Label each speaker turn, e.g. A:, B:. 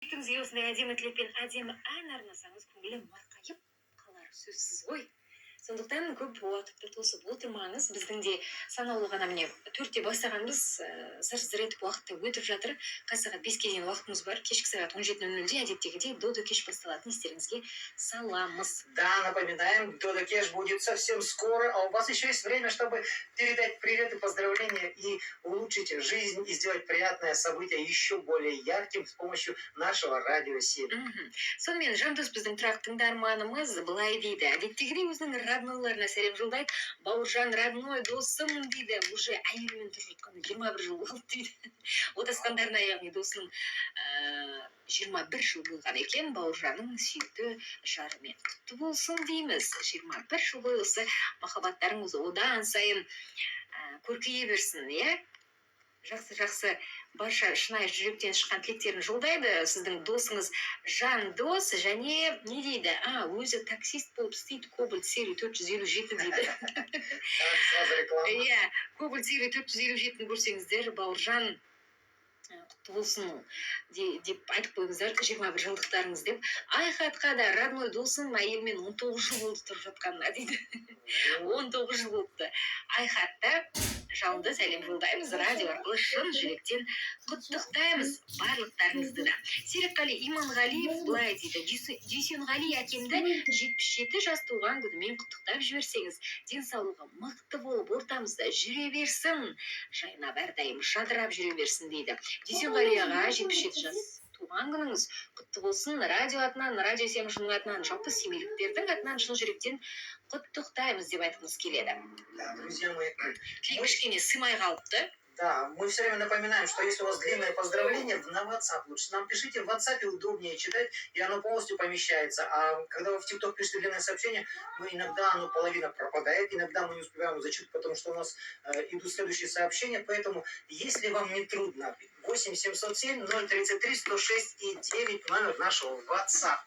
A: осындай әдемі тілекпен әдемі ән арнасаңыз көңілім марқайып қалар сөзсіз ғой. Сондықтан көп уақытты тосып отырмаңыз. Біздің де санаулы ғана міне 4-те бастағанбыз, зыр етіп уақытты өтіп жатыр. Қай сағат 5-ке дейін уақытымыз бар. Кешкі сағат 17:00-де әдеттегідей Додо кеш басталатын, естеріңізге саламыз.
B: Да, напоминаем, Додо Кеш будет совсем скоро, а у вас еще есть время, чтобы передать привет и поздравления и улучшить жизнь и сделать приятное событие еще более ярким с помощью нашего радио 7.
A: Сонымен жандос біздің тұрақты тыңдарманымыз былай дейді. Әдеттегідей өзінің роднойларына сәлем жолдайды. Бауыржан родной досым дейді. Уже әйелімен тұрып жатқаны 21 жыл болды дейді. Отасқандарына, яғни досының 21 жыл болған екен. Бауыржанның сүйікті жарымен құтты болсын дейміз. 21 жыл бойы осы махаббаттарыңыз одан сайын көркейе берсін, иә? Жақсы барша шынайы жүректен шыққан тілектерін жолдайды. Сіздің досыңыз Жандос және не дейді? Өзі таксист болып істейді, Кобальт серия 457 дейді. Иә, Кобальт серия 457-ні көрсеңіздер, Бауыржан құтты болсын деп айтып қойыңыздар, 21 жылдықтарыңыз деп. Айхатқа да родной досым әйелмен 19 жыл болды тұрып жатқанына дейді. 19 жыл болыпты. Айхатта жалынды сәлем жолдаймыз, радио арқылы шын жүректен құттықтаймыз барлықтарыңызды да. Серікқали Иманғалиев былай дейді. Дүйсенғали әкемді 77 жас туған күнімен құттықтап жіберсеңіз, денсаулығы мықты болып ортамызда жүре берсін, жайнап әрдайым жадырап жүре берсін дейді. Дүйсенғали аға 77 жас туған күніңіз құтты болсын. Радио атынан, радио 7 ұжымының атынан, жалпы семейліктердің атынан шын жүректен құттықтаймыз деп айтқымыз келеді.
B: Да, друзья мои.
A: Тілек кішкене сыймай қалыпты.
B: Да, мы все время напоминаем, что если у вас длинное поздравление, на WhatsApp лучше. Нам пишите в WhatsApp, удобнее читать, и оно полностью помещается. А когда вы в TikTok пишете длинное сообщение, иногда половина пропадает, иногда мы не успеваем зачитывать, потому что у нас идут следующие сообщения. Поэтому, если вам не трудно, 8 707 033 106 и 9 номер нашего WhatsApp.